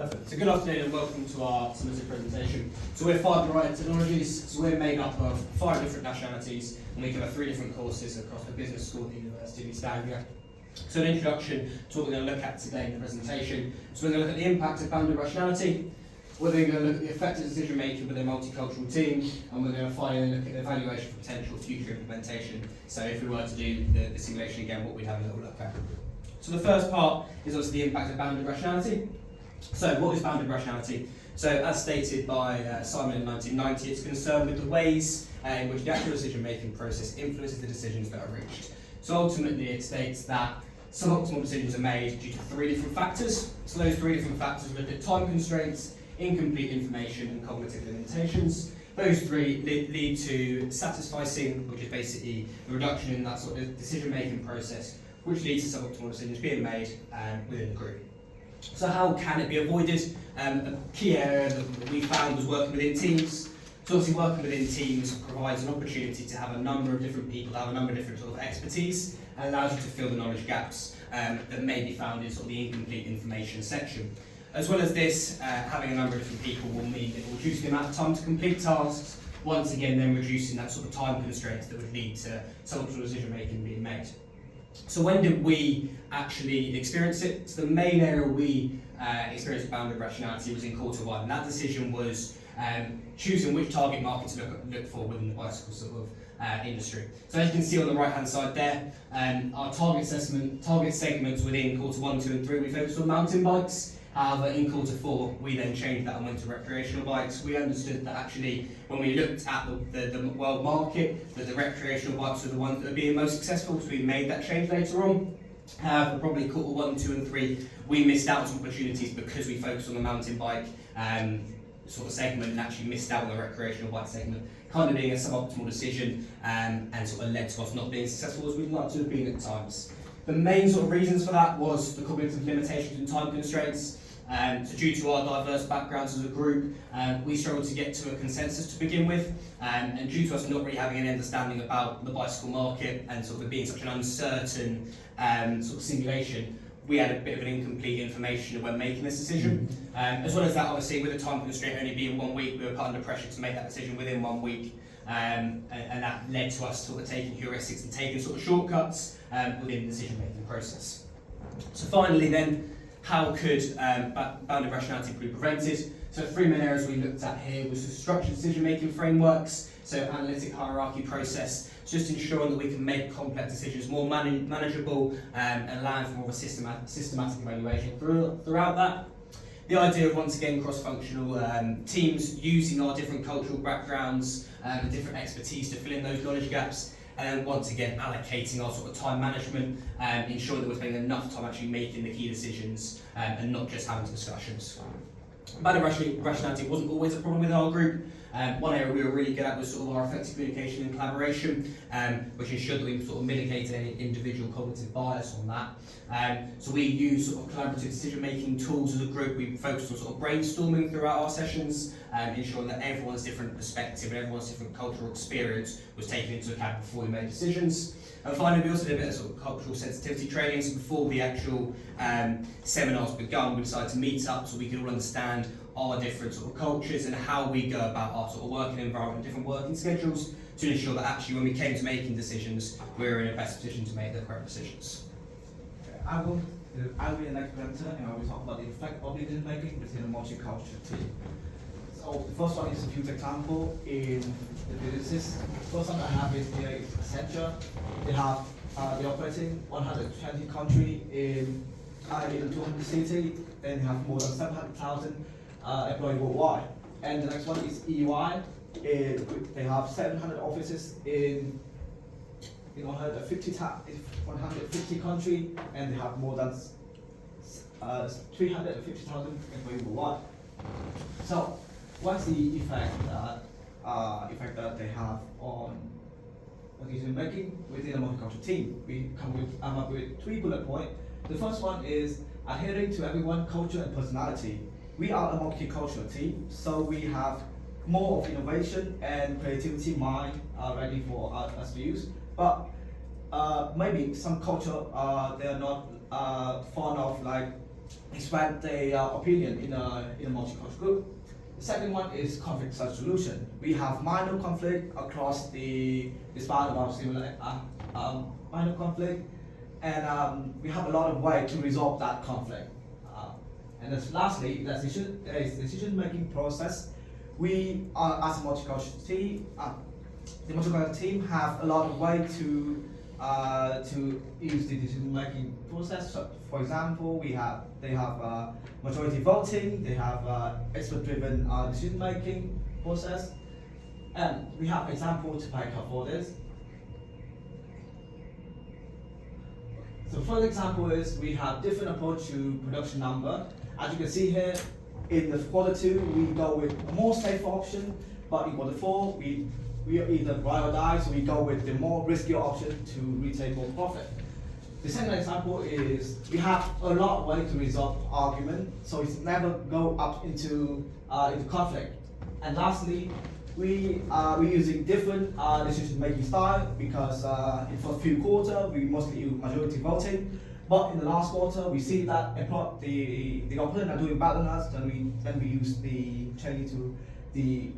Perfect. So good afternoon and welcome to our submitted presentation. So we're Fibre Variety Technologies, so we're made up of 5 different nationalities and we cover 3 different courses across the business school at the University of East Anglia. So an introduction to what we're going to look at today in the presentation. So we're going to look at the impact of bounded rationality, we're then going to look at the effective decision making with a multicultural team, and we're going to finally look at the evaluation for potential future implementation. So if we were to do the simulation again, what we'd have a little look at. So the first part is obviously the impact of bounded rationality. So what is bounded rationality? So as stated by Simon in 1990, it's concerned with the ways in which the actual decision-making process influences the decisions that are reached. So ultimately it states that suboptimal decisions are made due to 3 different factors. So those 3 different factors look at time constraints, incomplete information and cognitive limitations. Those 3 lead to satisficing, which is basically a reduction in that sort of decision-making process, which leads to suboptimal decisions being made within the group. So how can it be avoided? A key area that we found was working within teams. So obviously working within teams provides an opportunity to have a number of different people, have a number of different sort of expertise, and allows you to fill the knowledge gaps that may be found in sort of the incomplete information section. As well as this, having a number of different people will mean it will reduce the amount of time to complete tasks, once again then reducing that sort of time constraints that would lead to suboptimal decision making being made. So when did we actually experience it? So the main area we experienced bounded rationality was in quarter 1, and that decision was choosing which target market to look for within the bicycle sort of industry. So as you can see on the right hand side there, our target segments within quarter 1, 2 and 3, we focused on mountain bikes. However, in quarter 4, we then changed that and went to recreational bikes. We understood that actually, when we looked at the world market, that the recreational bikes were the ones that were being most successful, so we made that change later on. However, probably quarter 1, 2 and 3, we missed out on some opportunities because we focused on the mountain bike sort of segment and actually missed out on the recreational bike segment, kind of being a suboptimal decision and sort of led to us not being successful as we'd like to have been at times. The main sort of reasons for that was the cognitive limitations and time constraints. So due to our diverse backgrounds as a group, we struggled to get to a consensus to begin with, and due to us not really having any understanding about the bicycle market and sort of it being such an uncertain sort of simulation, we had a bit of an incomplete information when making this decision. As well as that, obviously, with the time constraint only being 1 week, we were put under pressure to make that decision within 1 week, and that led to us sort of taking heuristics and taking sort of shortcuts within the decision-making process. So finally then, how could bounded rationality be prevented? So 3 main areas we looked at here was the structured decision-making frameworks, so analytic hierarchy process, just ensuring that we can make complex decisions more manageable and allowing for more of a systematic evaluation throughout that. The idea of, once again, cross-functional teams using our different cultural backgrounds and different expertise to fill in those knowledge gaps, and then once again allocating our sort of time management and ensuring that we're spending enough time actually making the key decisions and not just having discussions. Bounded rationality wasn't always a problem with our group. One area we were really good at was sort of our effective communication and collaboration, which ensured that we sort of mitigated any individual cognitive bias on that. So we use sort of collaborative decision-making tools as a group. We focused on sort of brainstorming throughout our sessions, ensuring that everyone's different perspective and everyone's different cultural experience was taken into account before we made decisions. And finally, we also did a bit of sort of cultural sensitivity training. So before the actual seminars begun, we decided to meet up so we could all understand our different sort of cultures and how we go about our sort of working environment, different working schedules, to ensure that actually when we came to making decisions, we were in a best position to make the correct decisions. I will be the next presenter, and I will talk about the effect of decision making within a multicultural team. So the first one is a few example in the businesses. First one I have is here is Accenture. They have the operating 120 country in 200 cities. Then they have more than 700,000 employees worldwide. And the next one is EY. They have 700 offices in 150 countries, and they have more than 350,000 employees worldwide. So, what's the effect that they have on decision making within a multicultural team? We come up with 3 bullet points. The first one is adhering to everyone's culture and personality. We are a multicultural team, so we have more of innovation and creativity mind ready for us to use. But maybe some culture they are not fond of like express their opinion in a multicultural group. The second one is conflict solution. We have minor conflict across the span of our similar minor conflict, and we have a lot of ways to resolve that conflict. And then lastly, the decision-making process. We are, as a multicultural team, the multicultural team have a lot of ways to use the decision-making process. So, for example, they have majority voting, they have expert-driven decision-making process, and we have examples to back up for this. So, first example is we have different approach to production number. As you can see here, in the quarter 2, we go with more safe option, but in quarter 4, we either buy or die, so we go with the more riskier option to retain more profit. The second example is we have a lot of ways to resolve argument, so it's never go up into conflict. And lastly, we're using different decision-making style because for a few quarters we mostly use majority voting. But in the last quarter, we see that the opponent are doing better than us. Then we use the change to the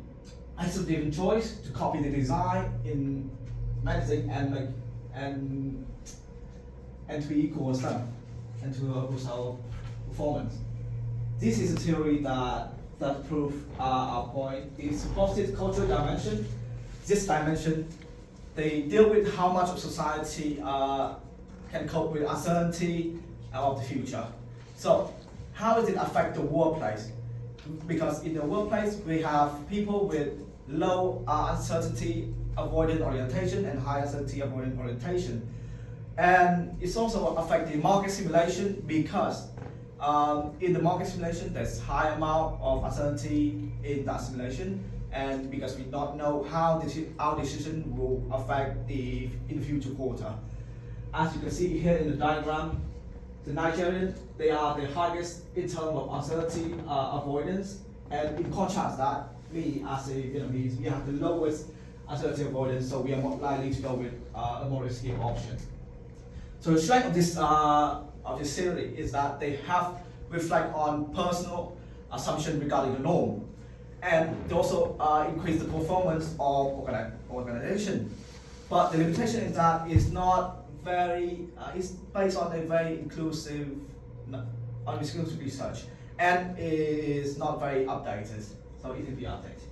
expert-driven choice to copy the design in magazine and to equal them and to boost our performance. This is a theory that proves our point. It's positive cultural dimension. This dimension, they deal with how much of society can cope with uncertainty of the future. So, how does it affect the workplace? Because in the workplace, we have people with low uncertainty avoidant orientation and high uncertainty avoidant orientation. And it's also affect the market simulation because in the market simulation, there's high amount of uncertainty in that simulation, and because we don't know how our decision will affect in the future quarter. As you can see here in the diagram, the Nigerian, they are the highest in terms of uncertainty avoidance, and in contrast that, we as a Vietnamese, we have the lowest uncertainty avoidance, so we are more likely to go with a more risky option. So the strength of this theory is that they have reflect on personal assumption regarding the norm, and they also increase the performance of organization. But the limitation is that it's not it's based on a very inclusive research, and is not very updated, so it can be updated.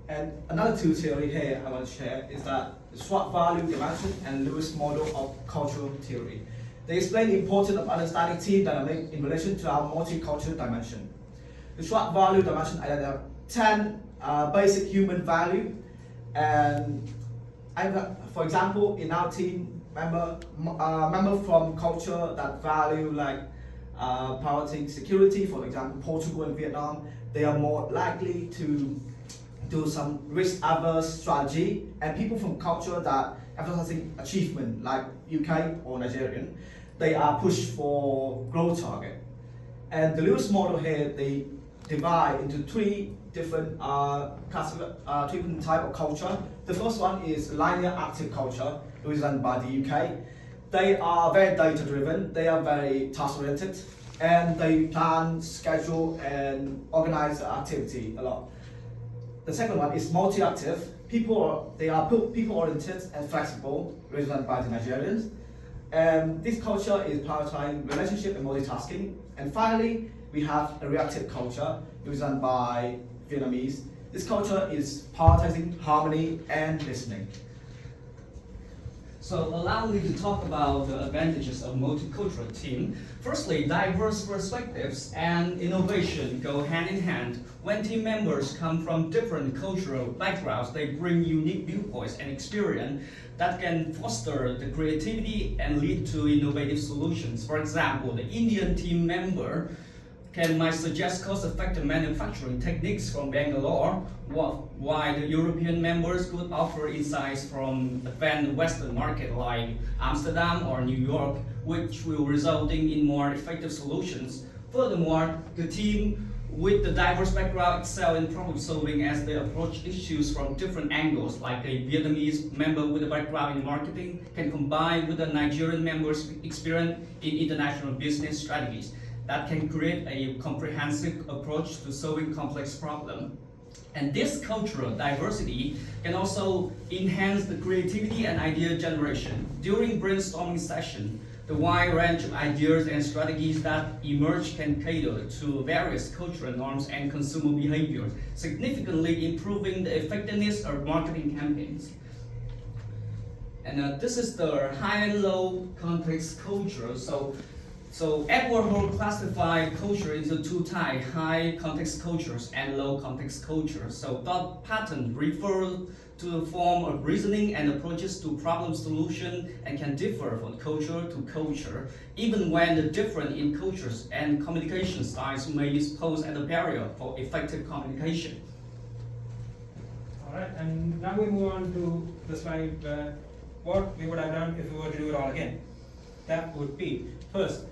And another two theory here I want to share is that the Schwartz value dimension and Lewis model of cultural theory. They explain the importance of understanding team dynamic in relation to our multicultural dimension. The Schwartz value dimension identifies 10 basic human value, and for example, in our team, member from culture that value like prioritizing security, for example, Portugal and Vietnam, they are more likely to do some risk-averse strategy, and people from culture that emphasizing achievement, like UK or Nigerian, they are pushed for growth target. And the Lewis model here, they divide into three different type of culture. The first one is linear active culture, represented by the UK. They are very data-driven, they are very task-oriented, and they plan, schedule, and organize activity a lot. The second one is multi-active. They are people-oriented and flexible, represented by the Nigerians. And this culture is prioritizing relationship and multitasking. And finally, we have a reactive culture, represented by Vietnamese. This culture is prioritizing harmony and listening. So allow me to talk about the advantages of multicultural team. Firstly, diverse perspectives and innovation go hand in hand. When team members come from different cultural backgrounds, they bring unique viewpoints and experience that can foster the creativity and lead to innovative solutions. For example, the Indian team member might suggest cost-effective manufacturing techniques from Bangalore, while the European members could offer insights from advanced Western market like Amsterdam or New York, which will resulting in more effective solutions. Furthermore, the team with the diverse background excel in problem solving as they approach issues from different angles, like a Vietnamese member with a background in marketing can combine with a Nigerian member's experience in international business strategies. that can create a comprehensive approach to solving complex problems. And this cultural diversity can also enhance the creativity and idea generation. During brainstorming session, the wide range of ideas and strategies that emerge can cater to various cultural norms and consumer behaviors, significantly improving the effectiveness of marketing campaigns. And this is the high and low context culture. So Edward Hall classified culture into two types, high context cultures and low context cultures. So thought pattern refers to the form of reasoning and approaches to problem solution and can differ from culture to culture, even when the difference in cultures and communication styles may pose as a barrier for effective communication. Alright, and now we move on to the slide where what we would have done if we were to do it all again. That would be, first,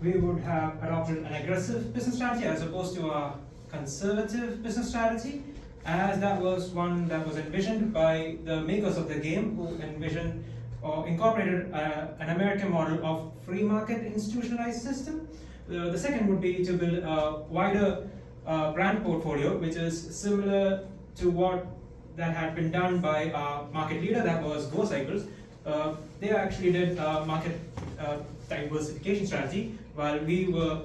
we would have adopted an aggressive business strategy as opposed to a conservative business strategy, as that was one that was envisioned by the makers of the game, who envisioned or incorporated an American model of free market institutionalized system. The second would be to build a wider brand portfolio, which is similar to what that had been done by our market leader, that was Go Cycles. They actually did a market diversification strategy, while we were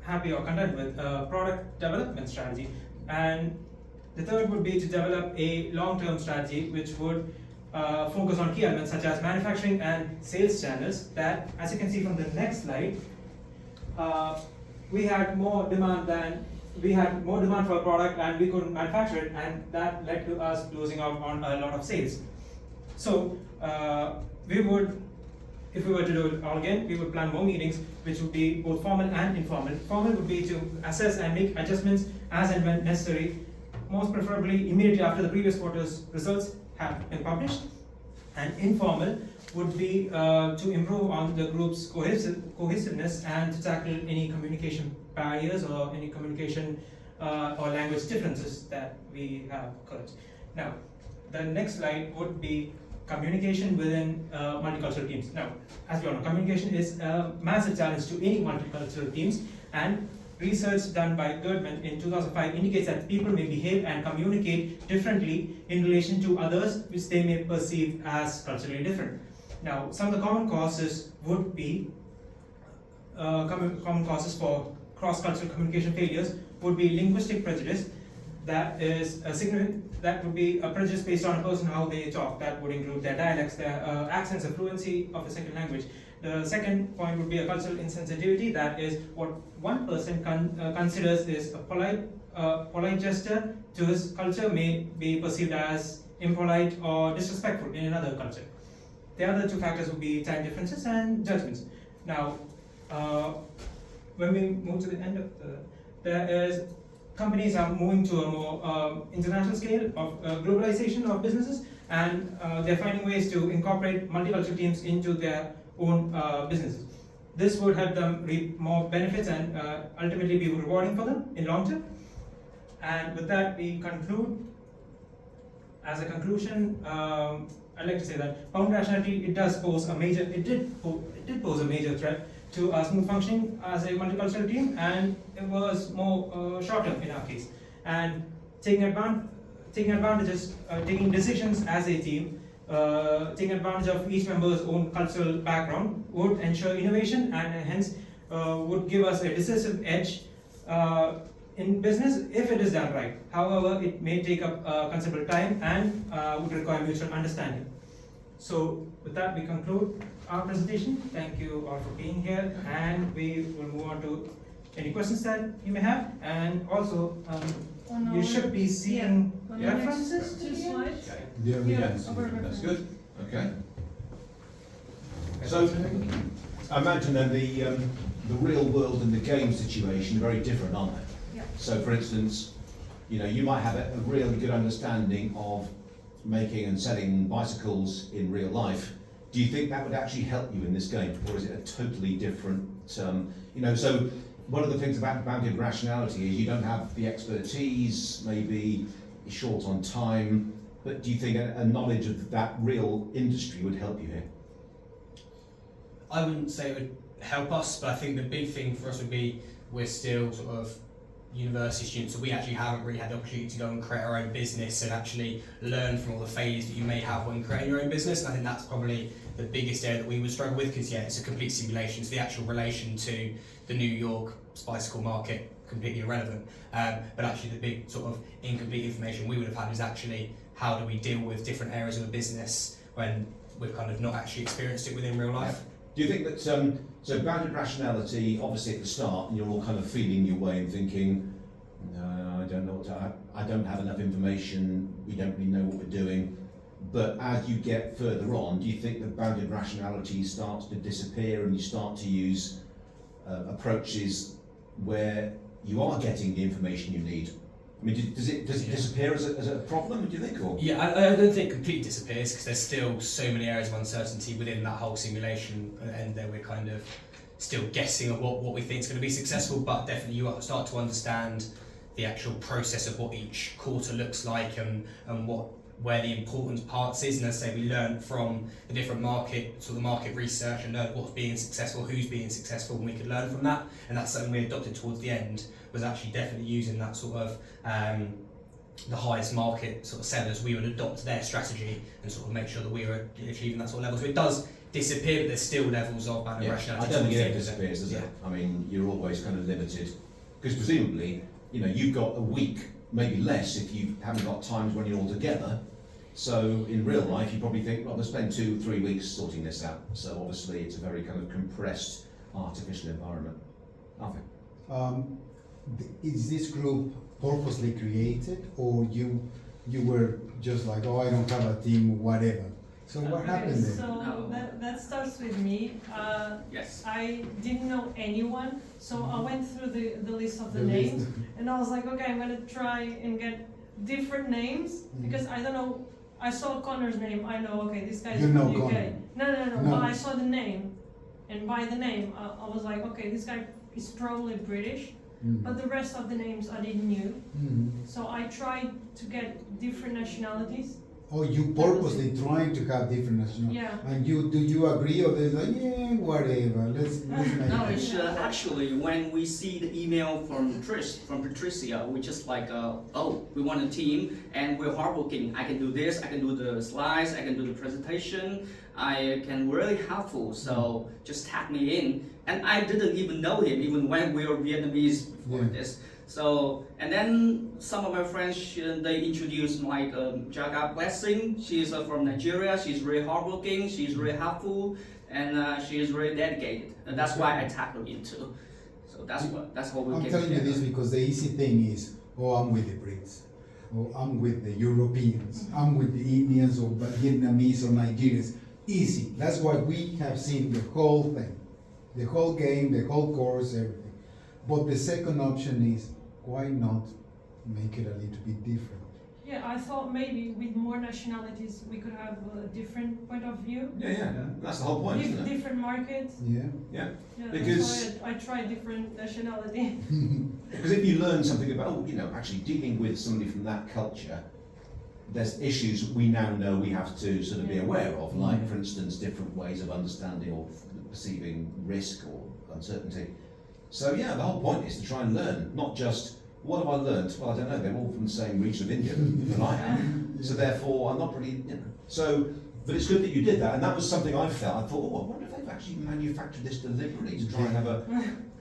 happy or content with a product development strategy. And the third would be to develop a long-term strategy which would focus on key elements such as manufacturing and sales channels that, as you can see from the next slide, we had more demand for a product and we couldn't manufacture it, and that led to us losing out on a lot of sales. So we would, if we were to do it all again, we would plan more meetings, which would be both formal and informal. Formal would be to assess and make adjustments as and when necessary, most preferably immediately after the previous quarter's results have been published. And informal would be to improve on the group's cohesiveness and to tackle any communication barriers or any communication or language differences that we have occurred. Now, the next slide would be communication within multicultural teams. Now, as we all know, communication is a massive challenge to any multicultural teams, and research done by Goodman in 2005 indicates that people may behave and communicate differently in relation to others which they may perceive as culturally different. Now, some of the common causes would be common causes for cross-cultural communication failures would be linguistic prejudice. That is a that would be a prejudice based on a person, how they talk. That would include their dialects, their accents, and fluency of a second language. The second point would be a cultural insensitivity. That is what one person considers is a polite gesture to his culture may be perceived as impolite or disrespectful in another culture. The other two factors would be time differences and judgments. Now, when we move to the end of companies are moving to a more international scale of globalization of businesses, and they're finding ways to incorporate multicultural teams into their own businesses. This would help them reap more benefits and ultimately be rewarding for them in long term. And with that, we conclude. As a conclusion, I'd like to say that bound rationality it did pose a major threat to a smooth functioning as a multicultural team, and it was more short-term in our case. And taking decisions as a team, taking advantage of each member's own cultural background would ensure innovation and hence would give us a decisive edge in business if it is done right. However, it may take up considerable time and would require mutual understanding. So with that, we conclude our presentation. Thank you all for being here, and we will move on to any questions that you may have. And also, you should be seeing references to Two here. slides. Yeah, we Yeah, can. over That's good. Okay. So, I imagine then the real world and the game situation are very different, aren't they? Yeah. So, for instance, you might have a really good understanding of making and selling bicycles in real life. Do you think that would actually help you in this game, or is it a totally different? So one of the things about bounded rationality is you don't have the expertise, maybe you're short on time. But do you think a knowledge of that real industry would help you here? I wouldn't say it would help us, but I think the big thing for us would be we're still sort of university students, so we actually haven't really had the opportunity to go and create our own business and actually learn from all the failures that you may have when creating your own business. And I think that's probably the biggest area that we would struggle with, because yeah, it's a complete simulation, so the actual relation to the New York bicycle market completely irrelevant. But actually the big sort of incomplete information we would have had is actually how do we deal with different areas of a business when we've kind of not actually experienced it within real life. Do you think that, so bounded rationality, obviously at the start, and you're all kind of feeling your way and thinking, no, I don't know what to, I don't have enough information, we don't really know what we're doing. But as you get further on, do you think that bounded rationality starts to disappear and you start to use approaches where you are getting the information you need? I mean, does it disappear as a problem, do you think? Or? Yeah, I don't think it completely disappears, because there's still so many areas of uncertainty within that whole simulation, and then we're kind of still guessing at what we think is going to be successful. But definitely you start to understand the actual process of what each quarter looks like and where the important parts is. And as I say, we learn from the different market, sort of market research, and learn what's being successful, who's being successful, and we could learn from that. And that's something we adopted towards the end, was actually definitely using that sort of the highest market sort of sellers. We would adopt their strategy and sort of make sure that we were achieving that sort of level. So it does disappear, but there's still levels of bounded rationality. I don't think it ever disappears, does it? I mean, you're always kind of limited, because presumably, you know, you've got a week, maybe less, if you haven't got times when you're all together. So in real life, you probably think, well, let's spend 2-3 weeks sorting this out. So obviously, it's a very kind of compressed, artificial environment. Nothing. Is this group purposely created, or you were just like, oh, I don't have a team, whatever? So what happened there? So that starts with me. Yes. I didn't know anyone, so I went through the list of the The list. names, and I was like, okay, I'm gonna try and get different names, because I don't know. I saw Connor's name. I know, okay, this guy's You from know UK. Connor. No. No. But I saw the name, and by the name, I was like, okay, this guy is probably British. But the rest of the names I didn't knew. So I tried to get different nationalities. Oh, you purposely trying to have different nationalities? Yeah. And do you agree, or they're like, yeah, whatever, let's make No, it. it's actually when we see the email from Patricia, we just like, oh, we want a team and we're hardworking. I can do this, I can do the slides, I can do the presentation, I can really helpful. So just tag me in. And I didn't even know him, even when we were Vietnamese before this. So, and then some of my friends, they introduced like Jaga Blessing. She's from Nigeria. She's really hardworking. She's really helpful, and she is really dedicated. And that's why I tagged her in too. So that's what we I'm came telling you together. this because the easy thing is, oh, I'm with the Brits, or I'm with the Europeans, I'm with the Indians or Vietnamese or Nigerians. Easy. That's why we have seen the whole thing, the whole game, the whole course, everything. But the second option is, why not make it a little bit different? Yeah, I thought maybe with more nationalities we could have a different point of view. Yeah. That's the whole point, isn't it? Different markets. Yeah. Yeah. Yeah, Because- that's why I tried different nationality. Because if you learn something about, oh, you know, actually dealing with somebody from that culture, there's issues we now know we have to sort of be aware of, like, for instance, different ways of understanding or perceiving risk or uncertainty. So yeah, the whole point is to try and learn, not just, what have I learned? Well, I don't know, they're all from the same region of India than I am, so therefore I'm not really, you know. So, but it's good that you did that, and that was something I felt. I thought, oh, I wonder if they've actually manufactured this deliberately to try and have a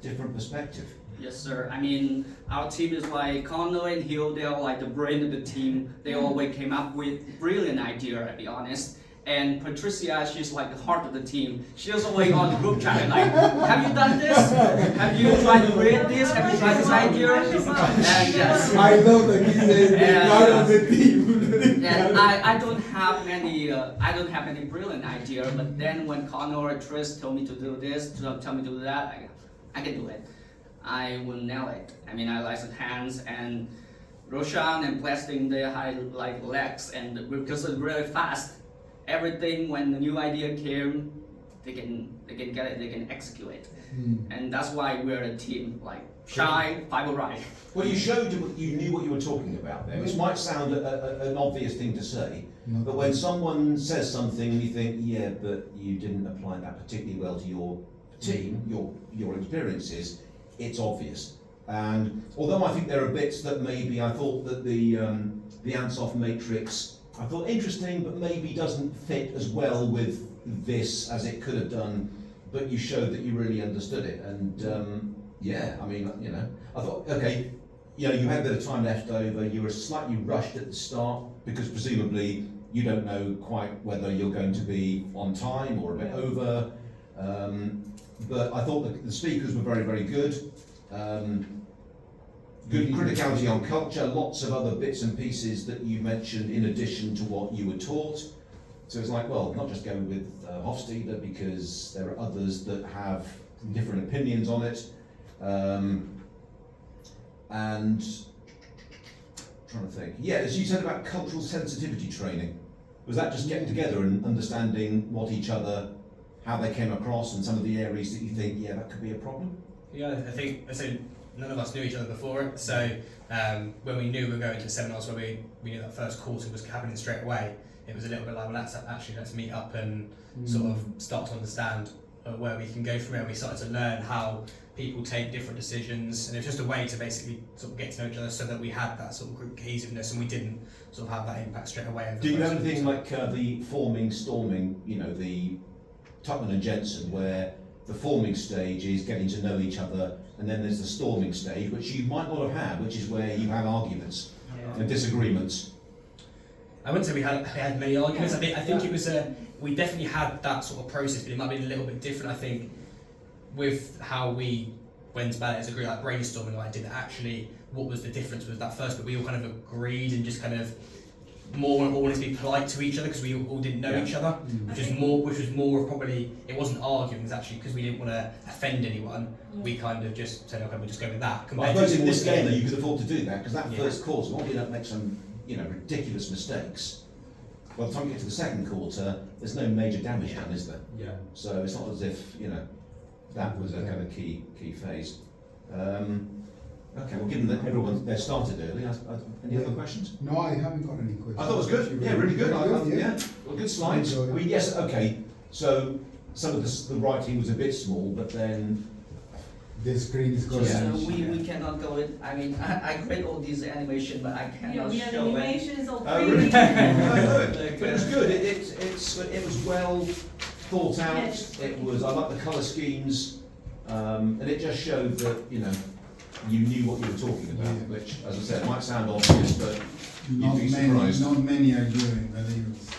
different perspective. Yes, sir. I mean, our team is like Connor and Hill. They are like the brain of the team. They always came up with brilliant idea, to be honest. And Patricia, she's like the heart of the team. She was always on the group chat like, have you done this? Have you tried to create this? Have you tried this idea? And yes. I know that he says the part of the team. And I don't have any brilliant idea. But then when Connor or Trish told me to do this, tell me to do that, I can do it. I will nail it. I mean, I like hands and Roshan and Plastic, they had like legs, and because it's really fast. Everything when the new idea came, they can get it, they can execute it, and that's why we're a team. Like Shy, Fiber Right. Well, you showed you knew what you were talking about there, which might sound an obvious thing to say, but when someone says something and you think, yeah, but you didn't apply that particularly well to your team, your experiences, it's obvious. And although I think there are bits that maybe I thought that the Ansoff matrix, I thought interesting, but maybe doesn't fit as well with this as it could have done, but you showed that you really understood it. And yeah, I mean, you know, I thought, okay, you know, you had a bit of time left over, you were slightly rushed at the start because presumably you don't know quite whether you're going to be on time or a bit over. But I thought the speakers were very, very good. Good criticality on culture, lots of other bits and pieces that you mentioned in addition to what you were taught. So it's like, well, not just going with Hofstede, because there are others that have different opinions on it. And trying to think. Yeah, as you said about cultural sensitivity training, was that just getting together and understanding what each other, how they came across, and some of the areas that you think, yeah, that could be a problem? Yeah, I think none of us knew each other before it, so when we knew we were going to seminars where we knew that first quarter was happening straight away, it was a little bit like, well, let's meet up and sort of start to understand where we can go from here. We started to learn how people take different decisions, and it was just a way to basically sort of get to know each other so that we had that sort of group cohesiveness and we didn't sort of have that impact straight away. Do you have anything like the forming, storming, you know, the Tupman and Jensen, where the forming stage is getting to know each other, and then there's the storming stage, which you might not have had, which is where you have arguments and disagreements? I wouldn't say we had many arguments. I think it was we definitely had that sort of process, but it might be a little bit different. I think with how we went about it as a group, like brainstorming, like I did actually, what was the difference with that first? But we all kind of agreed and just kind of more wanted to be polite to each other because we all didn't know each other, which was more of probably, it wasn't arguing, it was actually because we didn't want to offend anyone. We kind of just said, okay, we'll just go with that. Well, I suppose in this game though, you could afford to do that, because that first quarter, as long as you don't make some, you know, ridiculous mistakes, by the time you get to the second quarter, there's no major damage done, is there? Yeah. So it's not as if, you know, that was a kind of key phase. Okay, well, given that they've started early, any other questions? No, I haven't got any questions. I thought it was good. Yeah, really good. Yeah, well, good slides. Yes, okay. So some of the writing was a bit small, but then the screen is going. So we cannot go in. I mean, I create all these animation, but I cannot we had show it. animations all really? pretty. But it was good. It was well thought out. Yes. It was. I like the colour schemes, and it just showed that, you know, you knew what you were talking about, which, as I said, might sound obvious, but you'd be surprised. Not many are doing, believe us.